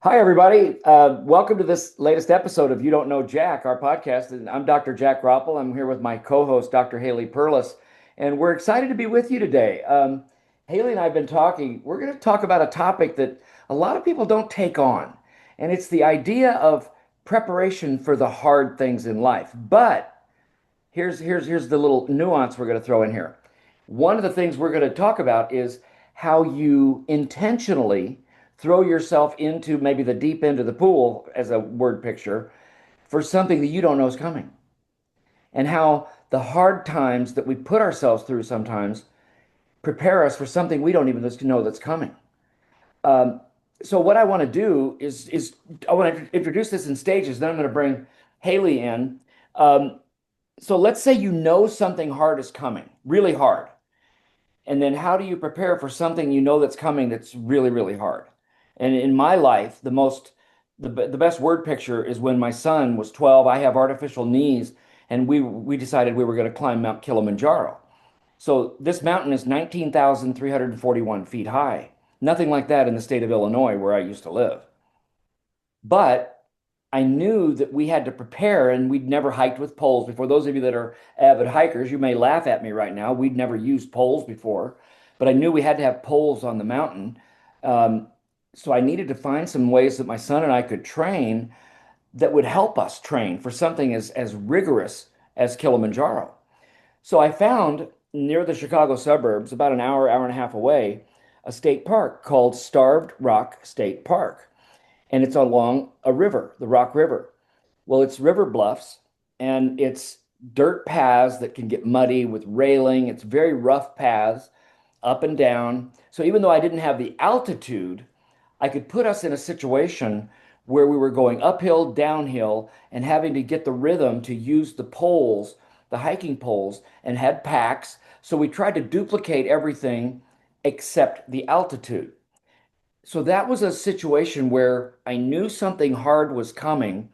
Hi, everybody. Welcome to this latest episode of You Don't Know Jack, our podcast. And I'm Dr. Jack Groppel. I'm here with my co-host, Dr. Haley Perlus, and we're excited to be with you today. Haley and I have been talking. We're going to talk about a topic that a lot of people don't take on, and it's the idea of preparation for the hard things in life. But here's the little nuance we're going to throw in here. One of the things we're going to talk about is how you intentionally throw yourself into maybe the deep end of the pool as a word picture for something that you don't know is coming, and how the hard times that we put ourselves through sometimes prepare us for something we don't even know that's coming. Um, so what I want to do is I want to introduce this in stages. Then I'm going to bring Haley in. Um, so let's say you know something hard is coming, really hard. And then how do you prepare for something you know that's coming that's really, really hard? And in my life, the best word picture is when my son was 12. I have artificial knees, and we decided we were going to climb Mount Kilimanjaro. So this mountain is 19,341 feet high. Nothing like that in the state of Illinois where I used to live. But I knew that we had to prepare, and we'd never hiked with poles before. Those of you that are avid hikers, you may laugh at me right now. We'd never used poles before, but I knew we had to have poles on the mountain. Um, so I needed to find some ways that my son and I could train that would help us train for something as rigorous as Kilimanjaro. So I found near the Chicago suburbs, about an hour and a half away, a state park called Starved Rock State Park, and it's along a river, the Rock River. Well, it's river bluffs, and it's dirt paths that can get muddy with railing. It's very rough paths up and down. So even though I didn't have the altitude, I could put us in a situation where we were going uphill, downhill, and having to get the rhythm to use the poles, the hiking poles, and had packs. So we tried to duplicate everything except the altitude. So that was a situation where I knew something hard was coming,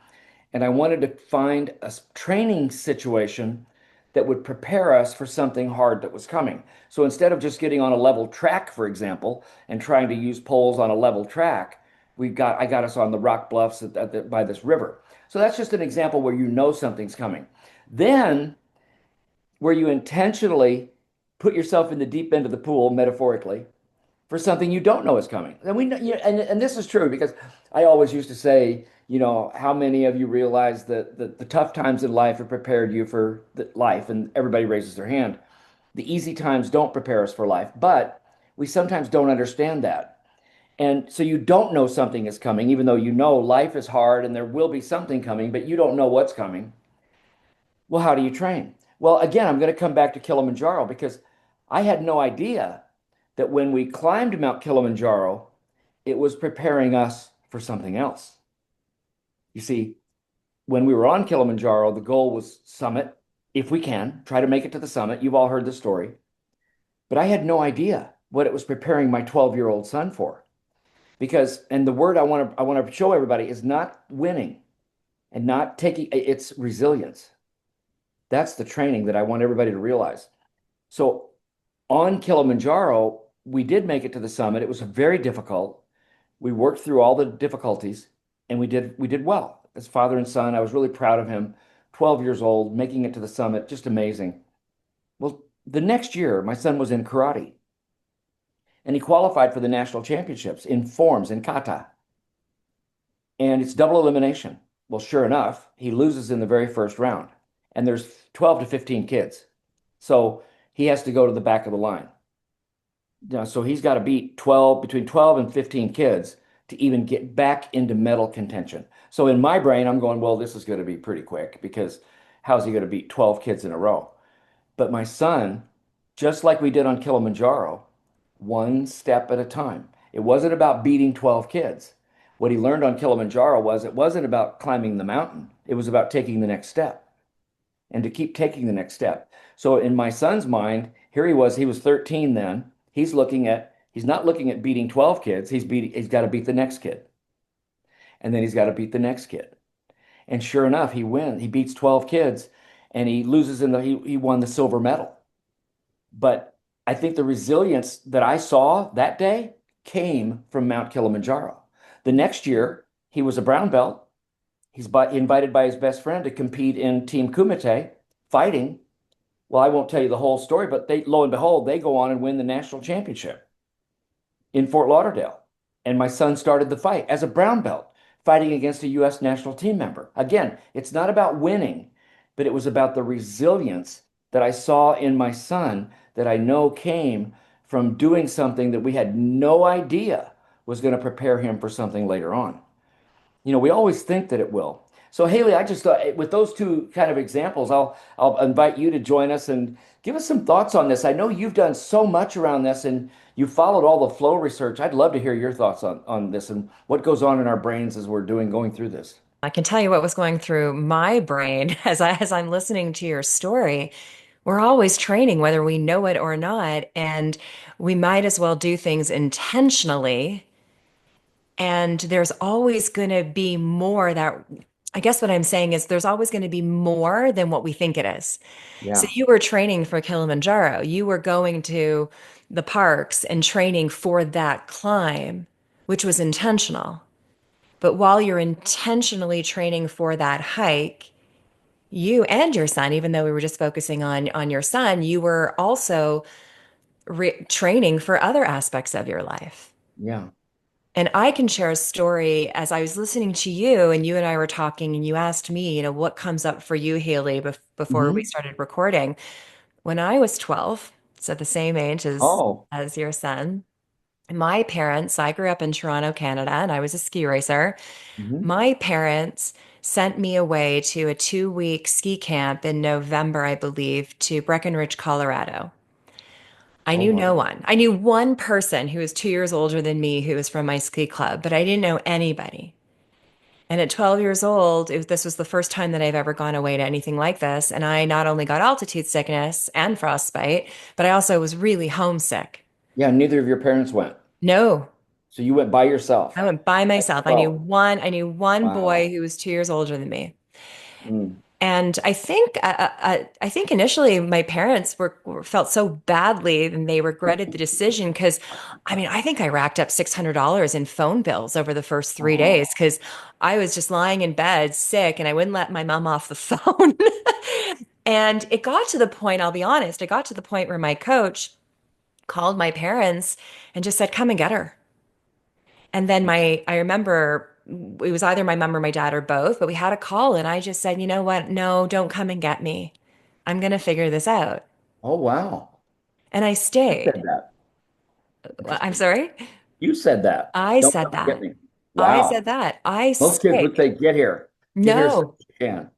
and I wanted to find a training situation that would prepare us for something hard that was coming. So instead of just getting on a level track, for example, and trying to use poles on a level track, I got us on the rock bluffs by this river. So that's just an example where you know something's coming. Then where you intentionally put yourself in the deep end of the pool, metaphorically, for something you don't know is coming. And we know, and this is true because I always used to say, how many of you realize that the tough times in life have prepared you for life? And everybody raises their hand. The easy times don't prepare us for life, but we sometimes don't understand that. And so you don't know something is coming, even though you know life is hard and there will be something coming, but you don't know what's coming. Well, how do you train? Well, again, I'm going to come back to Kilimanjaro because I had no idea that when we climbed Mount Kilimanjaro, it was preparing us for something else. You see, when we were on Kilimanjaro, the goal was summit, if we can, try to make it to the summit. You've all heard the story. But I had no idea what it was preparing my 12-year-old son for. Because, and the word I want to show everybody is not winning and not taking, it's resilience. That's the training that I want everybody to realize. So on Kilimanjaro, we did make it to the summit. It was very difficult. We worked through all the difficulties, and we did well as father and son. I was really proud of him. 12 years old, making it to the summit, just amazing. Well, the next year, my son was in karate, and he qualified for the national championships in forms in kata, and it's double elimination. Well, sure enough, he loses in the very first round, and there's 12 to 15 kids. So he has to go to the back of the line. So he's got to beat between 12 and 15 kids to even get back into medal contention. So in my brain, I'm going, well, this is going to be pretty quick because how's he going to beat 12 kids in a row? But my son, just like we did on Kilimanjaro, one step at a time. It wasn't about beating 12 kids. What he learned on Kilimanjaro was it wasn't about climbing the mountain. It was about taking the next step and to keep taking the next step. So in my son's mind, here he was 13 then. He's not looking at beating 12 kids. He's got to beat the next kid. And then he's got to beat the next kid. And sure enough, he wins. He beats 12 kids and he loses he won the silver medal. But I think the resilience that I saw that day came from Mount Kilimanjaro. The next year, he was a brown belt. He's invited by his best friend to compete in Team Kumite fighting. Well, I won't tell you the whole story, but lo and behold, they go on and win the national championship in Fort Lauderdale. And my son started the fight as a brown belt, fighting against a U.S. national team member. Again, it's not about winning, but it was about the resilience that I saw in my son that I know came from doing something that we had no idea was going to prepare him for something later on. We always think that it will. So Haley, I just thought with those two kind of examples, I'll invite you to join us and give us some thoughts on this. I know you've done so much around this and you followed all the flow research. I'd love to hear your thoughts on this and what goes on in our brains as we're going through this. I can tell you what was going through my brain as I'm listening to your story. We're always training, whether we know it or not, and we might as well do things intentionally. And there's always going to be more that I guess what I'm saying is there's always going to be more than what we think it is. So Yeah, you were training for Kilimanjaro. You were going to the parks and training for that climb, which was intentional. But while you're intentionally training for that hike, you and your son, even though we were just focusing on your son, you were also training for other aspects of your life. yeah. And I can share a story as I was listening to you and you and I were talking and you asked me, what comes up for you, Haley, before we Hmm. started recording. When I was 12, so the same age Oh, as your son, my parents, I grew up in Toronto, Canada, and I was a ski racer. hmm. My parents sent me away to a 2-week ski camp in November, I believe, to Breckenridge, Colorado. I Oh, knew no wow. one. I knew one person who was 2 years older than me who was from my ski club, but I didn't know anybody. And at 12 years old, this was the first time that I've ever gone away to anything like this. And I not only got altitude sickness and frostbite, but I also was really homesick. Yeah, neither of your parents went. No, So you went by yourself I went by at myself. 12. I knew one boy Wow. who was 2 years older than me. Mm. And I think initially my parents felt so badly and they regretted the decision because I mean I think I racked up $600 in phone bills over the first 3 days Oh, because I was just lying in bed sick and I wouldn't let my mom off the phone. And it got to the point, I'll be honest, it got to the point where my coach called my parents and just said, "Come and get her." And then I remember it was either my mom or my dad or both, but we had a call and I just said, "You know what? No, don't come and get me. I'm going to figure this out." oh, wow. And I You said stayed. that. I'm Interesting. sorry. You said that. I Don't said come and get that. me. I said Wow. that. I Most kids stayed. would say, get here. Get here as soon No, as you can.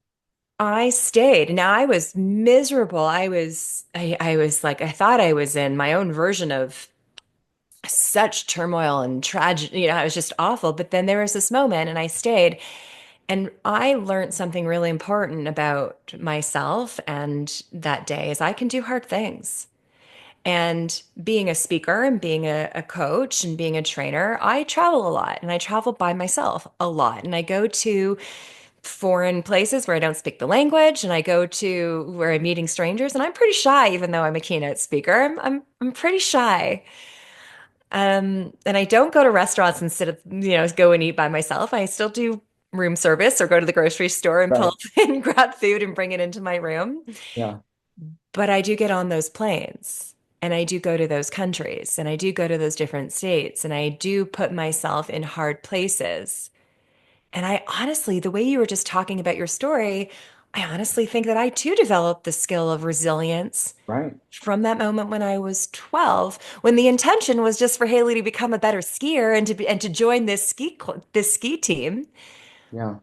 I stayed. Now I was miserable. I was like, I thought I was in my own version of such turmoil and tragedy. It was just awful. But then there was this moment and I stayed. And I learned something really important about myself and that day is I can do hard things. And being a speaker and being a coach and being a trainer, I travel a lot and I travel by myself a lot. And I go to foreign places where I don't speak the language and I go to where I'm meeting strangers and I'm pretty shy, even though I'm a keynote speaker. I'm pretty shy. And I don't go to restaurants instead of, go and eat by myself. I still do room service or go to the grocery store and pull Right. up and grab food and bring it into my room. Yeah. But I do get on those planes and I do go to those countries and I do go to those different states and I do put myself in hard places. And I honestly, the way you were just talking about your story, I honestly think that I too developed the skill of resilience Right. from that moment when I was 12, when the intention was just for Haley to become a better skier and to join this ski team. Yeah.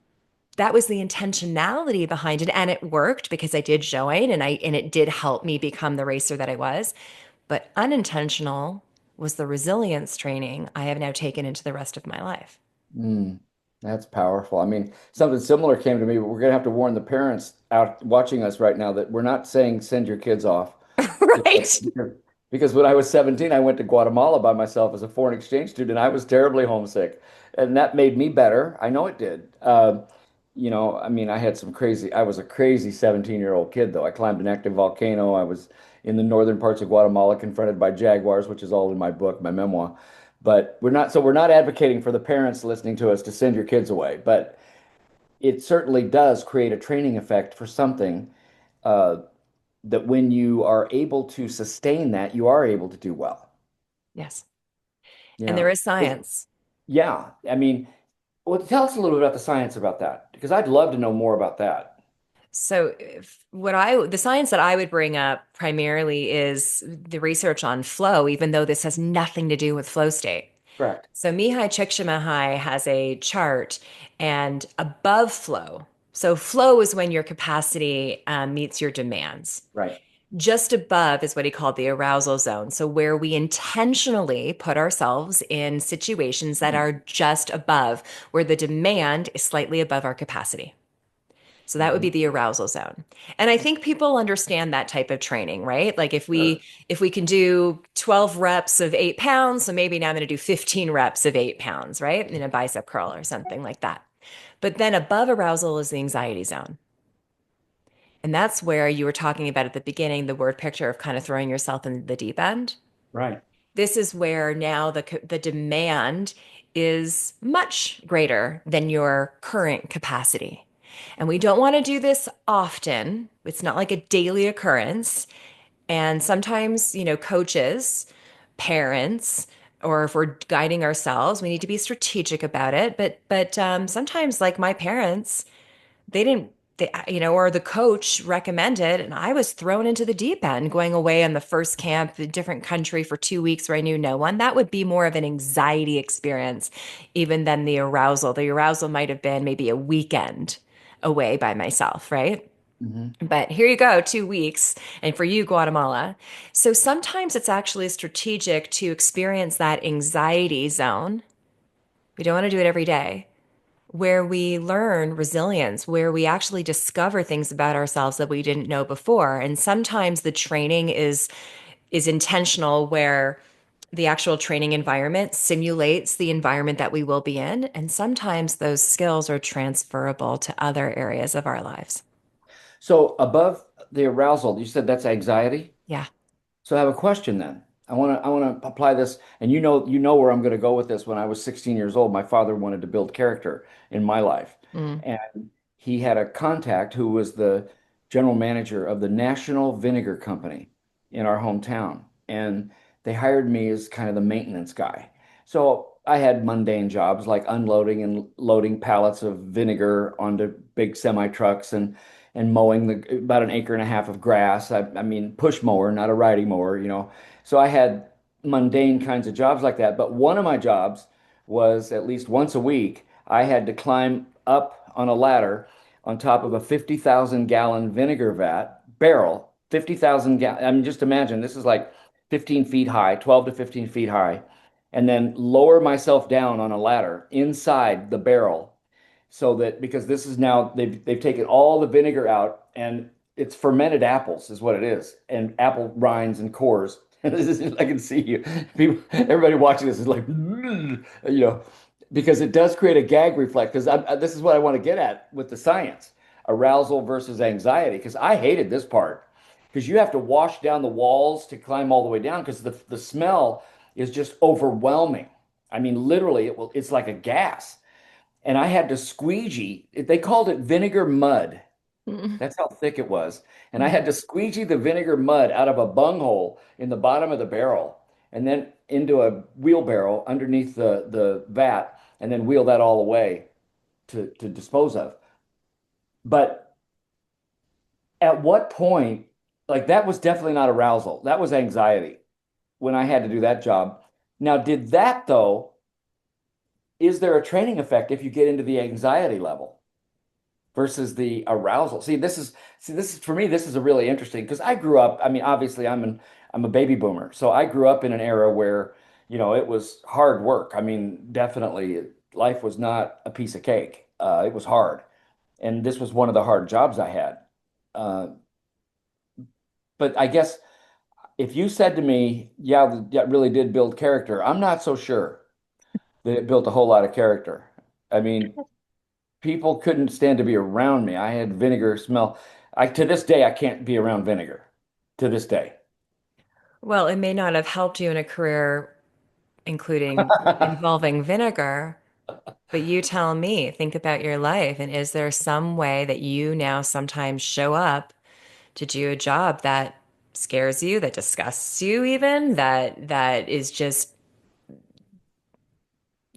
That was the intentionality behind it, and it worked because I did join, and it did help me become the racer that I was. But unintentional was the resilience training I have now taken into the rest of my life. Mm. That's powerful. I mean, something similar came to me, but we're going to have to warn the parents out watching us right now that we're not saying send your kids off. Right? Because when I was 17, I went to Guatemala by myself as a foreign exchange student. I was terribly homesick, and that made me better. I know it did. I mean, I was a crazy 17-year-old kid, though. I climbed an active volcano. I was in the northern parts of Guatemala confronted by jaguars, which is all in my book, my memoir. But we're not advocating for the parents listening to us to send your kids away, but it certainly does create a training effect for something uh, that when you are able to sustain that, you are able to do well. Yes. And Yeah. there is science. Yeah. I mean, well, tell us a little bit about the science about that, because I'd love to know more about that. So, the science that I would bring up primarily is the research on flow, even though this has nothing to do with flow state. Correct. So, Mihai Csikszentmihalyi has a chart, and above flow. So, flow is when your capacity meets your demands. Right. Just above is what he called the arousal zone. So, where we intentionally put ourselves in situations that are just above, where the demand is slightly above our capacity. So that would Mhm. be the arousal zone. And I think people understand that type of training, right? Like Sure. if we can do 12 reps of 8 pounds, so maybe now I'm going to do 15 reps of 8 pounds, right? In a bicep curl or something like that. But then above arousal is the anxiety zone. And that's where you were talking about at the beginning, the word picture of kind of throwing yourself in the deep end. Right. This is where now the demand is much greater than your current capacity. And we don't want to do this often. It's not like a daily occurrence. And sometimes, coaches, parents, or if we're guiding ourselves, we need to be strategic about it. But sometimes, like my parents, they didn't or the coach recommended, and I was thrown into the deep end going away on the first camp, a different country for 2 weeks where I knew no one. That would be more of an anxiety experience even than the arousal might have been maybe a weekend away by myself, right? Hmm. But here you go, 2 weeks, and for you, Guatemala. So sometimes it's actually strategic to experience that anxiety zone. We don't want to do it every day, where we learn resilience, where we actually discover things about ourselves that we didn't know before. And sometimes the training is intentional, where the actual training environment simulates the environment that we will be in. And sometimes those skills are transferable to other areas of our lives. So above the arousal, you said that's anxiety. Yeah. So I have a question then. I want to apply this, and you know where I'm going to go with this. When I was 16 years old, my father wanted to build character in my life, Mm. and he had a contact who was the general manager of the National Vinegar Company in our hometown, and they hired me as kind of the maintenance guy. So I had mundane jobs like unloading and loading pallets of vinegar onto big semi trucks and mowing about an acre and a half of grass. I mean, push mower, not a riding mower, you know. So I had mundane kinds of jobs like that. But one of my jobs was at least once a week, I had to climb up on a ladder on top of a 50,000 gallon vinegar vat barrel, 50,000 gallon. I mean, just imagine this is like 15 feet high, 12 to 15 feet high, and then lower myself down on a ladder inside the barrel so that because this is now they've taken all the vinegar out and it's fermented apples is what it is and apple rinds and cores. I can see you. People, everybody watching this is like, because it does create a gag reflex. Because this is what I want to get at with the science, arousal versus anxiety. Because I hated this part because you have to wash down the walls to climb all the way down because the smell is just overwhelming. I mean, literally, it's like a gas and I had to squeegee. They called it vinegar mud. Mm. That's how thick it was. And I Mm. had to squeegee the vinegar mud out of a bunghole in the bottom of the barrel and then into a wheelbarrow underneath the vat and then wheel that all away to dispose of. But at what point, like that was definitely not arousal. That was anxiety when I had to do that job. Now, did that though, is there a training effect if you get into the anxiety level versus the arousal? See, this is for me, this is a really interesting because I grew up, I mean, obviously I'm a baby boomer. So I grew up in an era where, it was hard work. I mean, definitely life was not a piece of cake. It was hard. And this was one of the hard jobs I had. Uh, but I guess if you said to me, yeah, that really did build character, I'm not so sure that it built a whole lot of character. I mean, people couldn't stand to be around me. I had vinegar smell. To this day, I can't be around vinegar. To this day. Well, it may not have helped you in a career including involving vinegar. But you tell me, think about your life, and is there some way that you now sometimes show up to do a job that scares you, that disgusts you even, that is just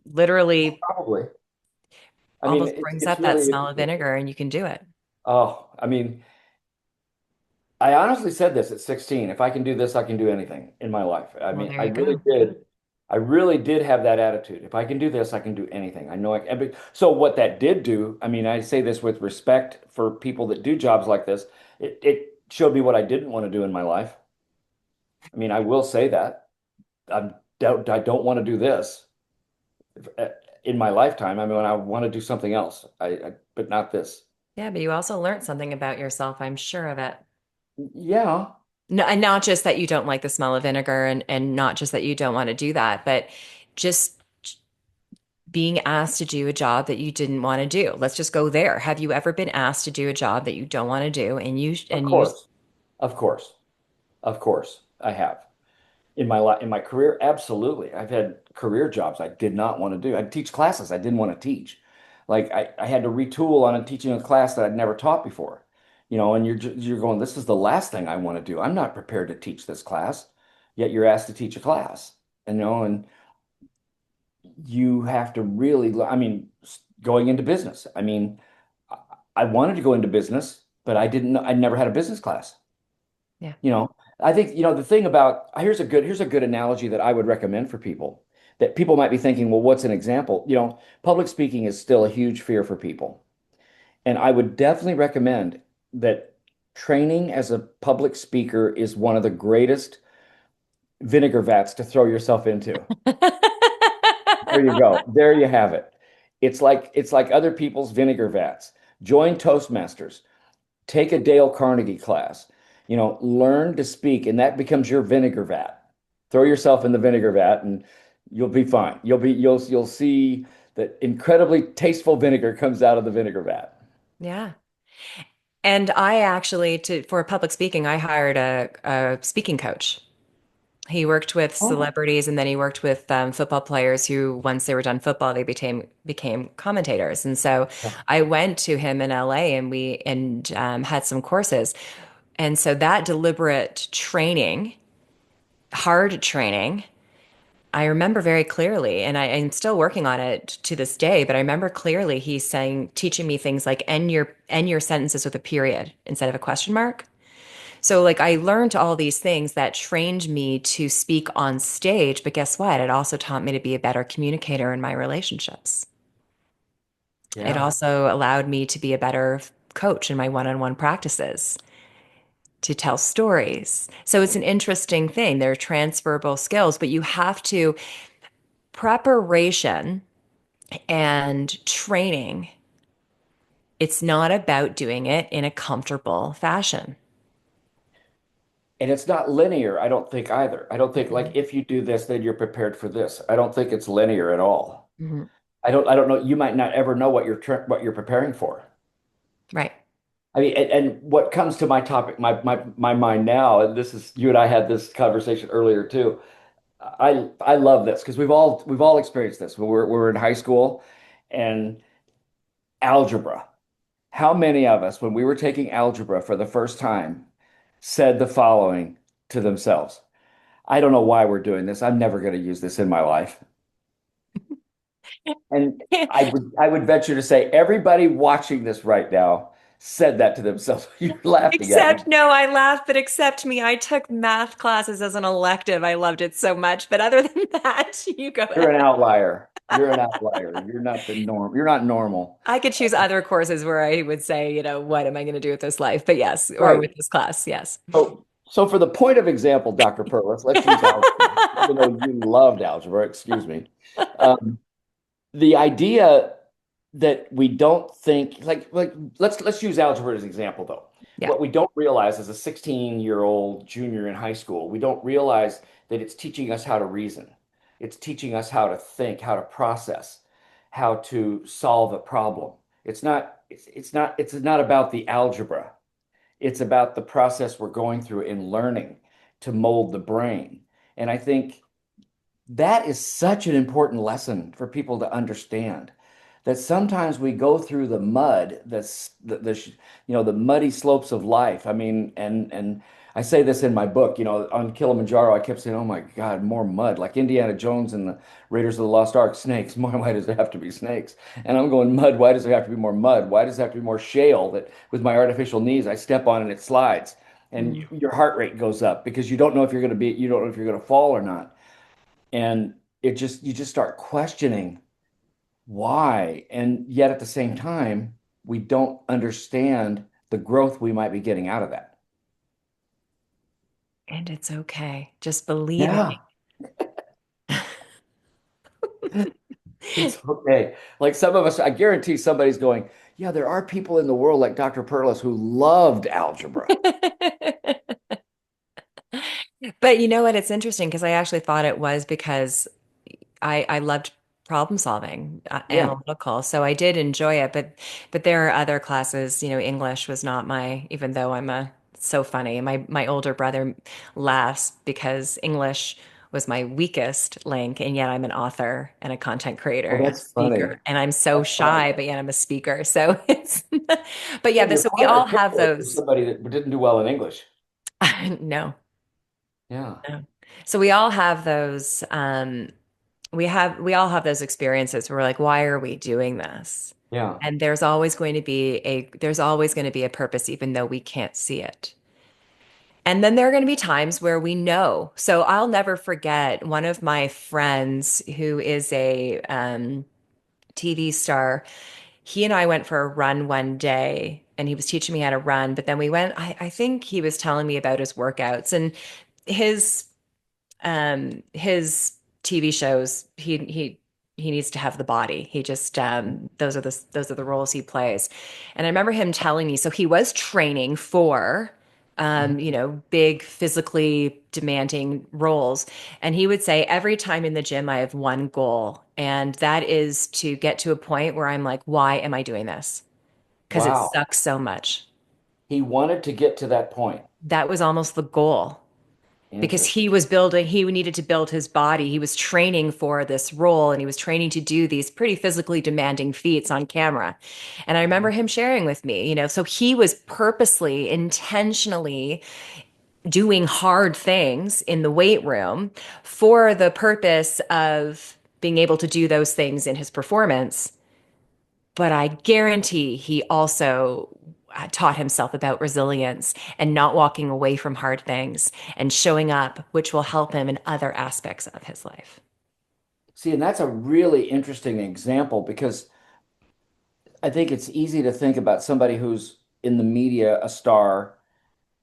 literally Probably. I mean, almost brings it's up that really smell of interesting. vinegar and you can do it? Oh, I mean, I honestly said this at 16. If I can do this, I can do anything in my life. I Well, mean, there I you really go. did. I really did have that attitude. If I can do this, I can do anything. I know I can. So what that did do, I mean, I say this with respect for people that do jobs like this. It showed me what I didn't want to do in my life. I mean, I will say that. I don't want to do this uh, in my lifetime. I mean, I want to do something else. But not this. Yeah, but you also learned something about yourself, I'm sure of it. Yeah, No, and not just that you don't like the smell of vinegar and not just that you don't want to do that, but just being asked to do a job that you didn't want to do. Let's just go there. Have you ever been asked to do a job that you don't want to do of and you course. Of course. Of course, I have. In my life, in my career, absolutely. I've had career jobs I did not want to do. I'd teach classes I didn't want to teach. Like I had to retool on a teaching a class that I'd never taught before. And you're going, this is the last thing I want to do. I'm not prepared to teach this class. Yet you're asked to teach a class. And you have to really, I mean, going into business. I mean, I I wanted to go into business, but I never had a business class. yeah. You know, I think, the thing about here's a good analogy that I would recommend for people that people might be thinking, well, what's an example? Public speaking is still a huge fear for people. And I would definitely recommend that training as a public speaker is one of the greatest vinegar vats to throw yourself into. There you go. There you have it. It's like other people's vinegar vats. Join Toastmasters. Take a Dale Carnegie class. Learn to speak, and that becomes your vinegar vat. Throw yourself in the vinegar vat, and you'll be fine. You'll see that incredibly tasteful vinegar comes out of the vinegar vat. Yeah. And I actually, for public speaking, I hired a speaking coach. He worked with Oh, celebrities and then he worked with football players who, once they were done football, they became commentators. And so I went to him in LA and we and had some courses. And so that deliberate training, hard training, I remember very clearly, and I'm still working on it to this day, but I remember clearly he's saying, teaching me things like end your sentences with a period instead of a question mark. So like I learned all these things that trained me to speak on stage, but guess what? It also taught me to be a better communicator in my relationships. It yeah. also allowed me to be a better coach in my one-on-one practices, to tell stories. So it's an interesting thing. They're transferable skills, but you have to preparation and training. It's not about doing it in a comfortable fashion. And it's not linear, I don't think either. I don't think like Mhm. if you do this, then you're prepared for this. I don't think it's linear at all. Mhm. I don't know. You might not ever know what you're preparing for. Right. I mean, and what comes to my topic, my mind now, and this is you and I had this conversation earlier too. I love this because we've all experienced this when we're in high school and algebra. How many of us, when we were taking algebra for the first time, said the following to themselves? I don't know why we're doing this. I'm never going to use this in my life. And I would venture to say everybody watching this right now said that to themselves. You're laughing at me. Except, no, I laugh, but except me. I took math classes as an elective. I loved it so much. But other than that, you go You're an ahead. outlier. You're an outlier. You're not the norm. You're not normal. I could choose other courses where I would say, what am I going to do with this life? But yes, or Right. with this class, yes. So for the point of example, Dr. Perlus, let's use algebra, even though you loved algebra, excuse me. Um, the idea that we don't think like let's use algebra as an example though. Yeah. What we don't realize as a 16-year-old junior in high school, we don't realize that it's teaching us how to reason. It's teaching us how to think, how to process, how to solve a problem. It's not about the algebra. It's about the process we're going through in learning to mold the brain. And I think that is such an important lesson for people to understand that sometimes we go through the mud, the muddy slopes of life. I mean, and I say this in my book, on Kilimanjaro, I kept saying, "Oh my God, more mud!" Like Indiana Jones and the Raiders of the Lost Ark, snakes. Why does there have to be snakes? And I'm going, mud. Why does there have to be more mud? Why does there have to be more shale that with my artificial knees I step on and it slides, and Mm. your heart rate goes up because you don't know if you're going to fall or not, and you just start questioning why. And yet at the same time, we don't understand the growth we might be getting out of that. And it's okay. Just believe Yeah, me. it's okay. Like some of us, I guarantee somebody's going, yeah, there are people in the world like Dr. Perlus who loved algebra. But you know what? It's interesting because I actually thought it was because I loved problem solving, Yeah. analytical. So I did enjoy it, but there are other classes, English was not my, even though I'm a so funny. My older brother laughs because English was my weakest link, and yet I'm an author and a content creator Oh, and a that's funny. speaker, and I'm so That's funny. shy, but yet I'm a speaker. So it's, but Yeah, yeah, you're so we quite all have articulate for those. somebody that didn't do well in English. No, Yeah. no. So we all have those. We all have those experiences where we're like, why are we doing this? Yeah. And there's always going to be a purpose, even though we can't see it. And then there are going to be times where we know. So I'll never forget one of my friends who is a TV star. He and I went for a run one day, and he was teaching me how to run. But then we went, I think he was telling me about his workouts and his his TV shows, he needs to have the body. He just those are the roles he plays. And I remember him telling me, so he was training for big physically demanding roles. And he would say, every time in the gym, I have one goal, and that is to get to a point where I'm like, why am I doing this? Because it Wow. sucks so much. He wanted to get to that point. That was almost the goal. Because Interesting. he needed to build his body. He was training for this role, and he was training to do these pretty physically demanding feats on camera. And I remember him sharing with me, so he was purposely, intentionally doing hard things in the weight room for the purpose of being able to do those things in his performance. But I guarantee he also taught himself about resilience and not walking away from hard things and showing up, which will help him in other aspects of his life. See, and that's a really interesting example because I think it's easy to think about somebody who's in the media, a star,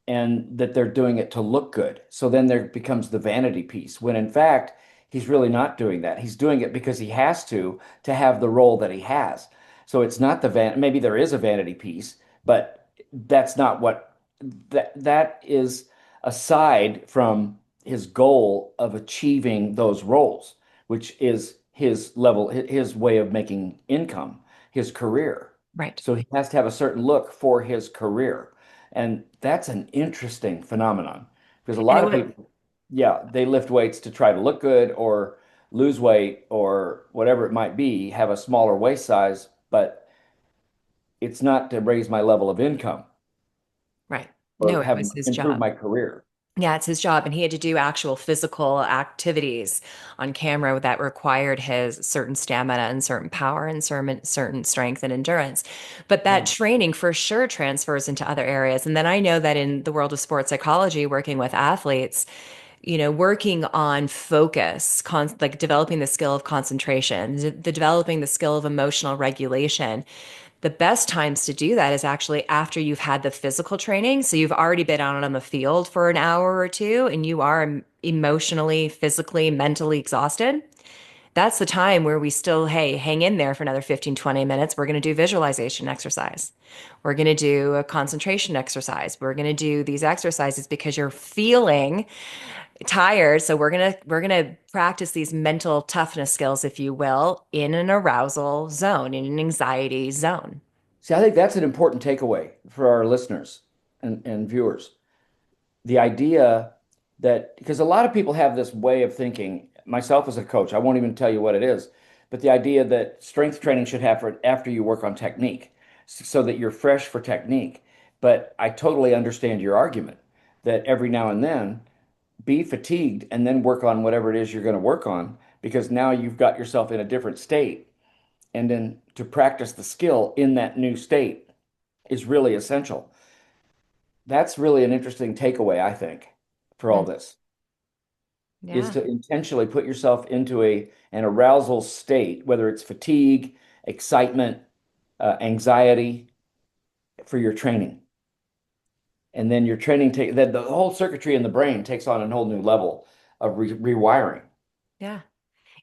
and that they're doing it to look good. So then there becomes the vanity piece, when in fact, he's really not doing that. He's doing it because he has to have the role that he has. So it's not maybe there is a vanity piece, but that's not what that is aside from his goal of achieving those roles, which is his level, his way of making income, his career. Right. So he has to have a certain look for his career. And that's an interesting phenomenon because a And lot it of would, people, yeah, they lift weights to try to look good or lose weight or whatever it might be, have a smaller waist size, but it's not to raise my level of income right. or No, it have was his improve job. my career. Yeah, it's his job. And he had to do actual physical activities on camera that required his certain stamina and certain power and certain strength and endurance. But that Yeah. training for sure transfers into other areas. And then I know that in the world of sports psychology, working with athletes, working on focus, like developing the skill of concentration, developing the skill of emotional regulation. The best times to do that is actually after you've had the physical training. So you've already been out on the field for an hour or two and you are emotionally, physically, mentally exhausted. That's the time where we still, hey, hang in there for another 15, 20 minutes. We're going to do visualization exercise. We're going to do a concentration exercise. We're going to do these exercises because you're feeling tired. So we're going to practice these mental toughness skills, if you will, in an arousal zone, in an anxiety zone. See, I think that's an important takeaway for our listeners and viewers. The idea that because a lot of people have this way of thinking, myself as a coach. I won't even tell you what it is, but the idea that strength training should happen after you work on technique so that you're fresh for technique. But I totally understand your argument that every now and then be fatigued and then work on whatever it is you're going to work on because now you've got yourself in a different state. And then to practice the skill in that new state is really essential. That's really an interesting takeaway, I think, for all Mm, this, is yeah, to intentionally put yourself into an arousal state, whether it's fatigue, excitement, anxiety for your training. And then your training take that the whole circuitry in the brain takes on a whole new level of rewiring. yeah. So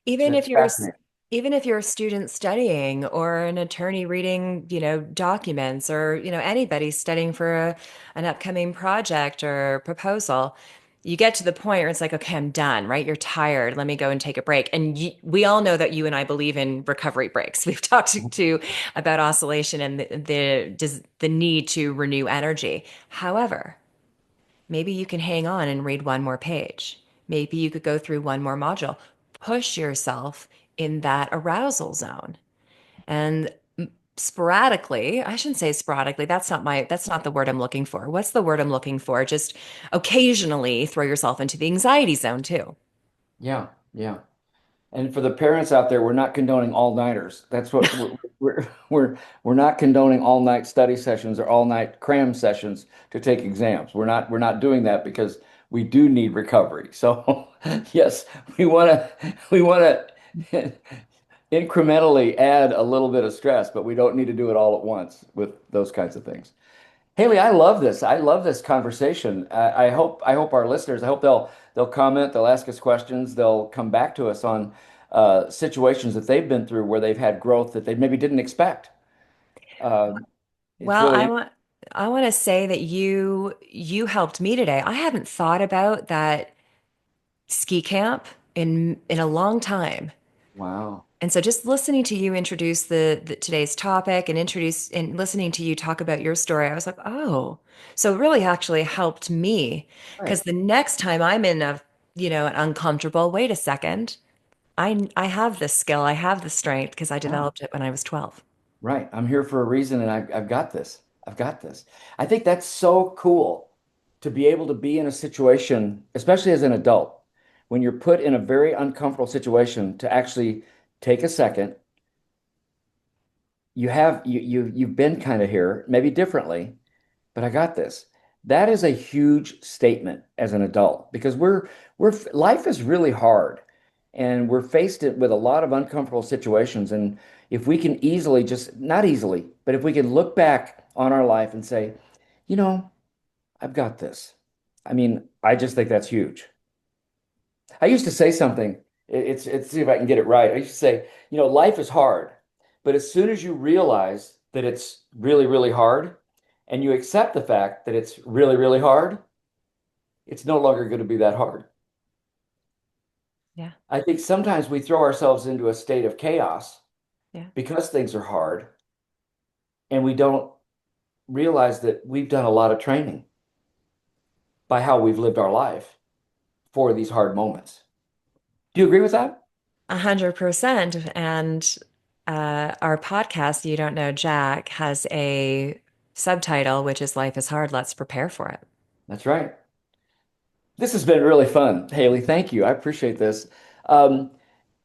Even if it's you're fascinating. even if you're a student studying or an attorney reading, documents or, anybody studying for an upcoming project or proposal, you get to the point where it's like, okay, I'm done, right? You're tired. Let me go and take a break. And we all know that you and I believe in recovery breaks. We've talked to about oscillation and the need to renew energy. However, maybe you can hang on and read one more page. Maybe you could go through one more module. Push yourself in that arousal zone. And sporadically, I shouldn't say sporadically, that's not the word I'm looking for. What's the word I'm looking for? Just occasionally throw yourself into the anxiety zone too. Yeah, yeah. And for the parents out there, we're not condoning all-nighters. That's what we're not condoning all-night study sessions or all-night cram sessions to take exams. We're not doing that because we do need recovery. So yes, we want to incrementally add a little bit of stress, but we don't need to do it all at once with those kinds of things. Haley, I love this. I love this conversation. I hope our listeners, I hope they'll comment, they'll ask us questions, they'll come back to us on situations that they've been through where they've had growth that they maybe didn't expect. Uh, it's Well, really I want to say that you helped me today. I haven't thought about that ski camp in a long time. wow. And so just listening to you introduce the today's topic and introduce and listening to you talk about your story, I was like, oh, so it really actually helped me Right. because the next time I'm in an uncomfortable, wait a second, I have this skill, I have the strength because I Yeah. developed it when I was 12. Right. I'm here for a reason and I've got this. I've got this. I think that's so cool to be able to be in a situation, especially as an adult, when you're put in a very uncomfortable situation to actually take a second. You've been kind of here, maybe differently, but I got this. That is a huge statement as an adult because life is really hard and we're faced it with a lot of uncomfortable situations. And if we can easily just not easily, but if we can look back on our life and say, you know, I've got this. I mean, I just think that's huge. I used to say something. It's see if I can get it right. I used to say, life is hard, but as soon as you realize that it's really, really hard, and you accept the fact that it's really, really hard, it's no longer going to be that hard. Yeah, I think sometimes we throw ourselves into a state of chaos yeah. because things are hard, and we don't realize that we've done a lot of training by how we've lived our life for these hard moments. Do you agree with that? 100%. And our podcast, You Don't Know Jack, has a subtitle, which is Life is Hard, Let's Prepare for It. That's right. This has been really fun, Haley. Thank you. I appreciate this. Um,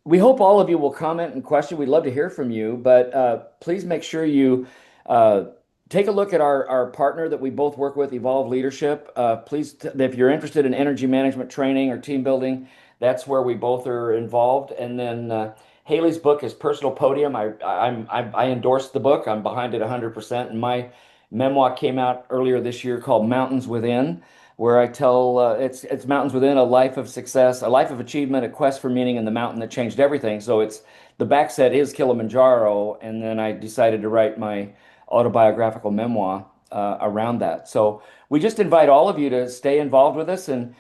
we hope all of you will comment and question. We'd love to hear from you, but please make sure you uh, take a look at our partner that we both work with, Evolve Leadership. If you're interested in energy management training or team building, that's where we both are involved. And then Haley's book is Personal Podium. I endorsed the book. I'm behind it 100%. And my memoir came out earlier this year called Mountains Within, where I tell it's mountains within a life of success, a life of achievement, a quest for meaning, and the mountain that changed everything. So it's the back set is Kilimanjaro, and then I decided to write my autobiographical memoir around that. So we just invite all of you to stay involved with us, and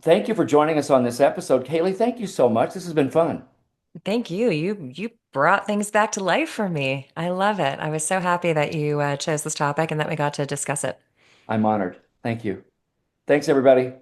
thank you for joining us on this episode. Kaylee, thank you so much. This has been fun. Thank you. You brought things back to life for me. I love it. I was so happy that you chose this topic and that we got to discuss it. I'm honored. Thank you. Thanks, everybody.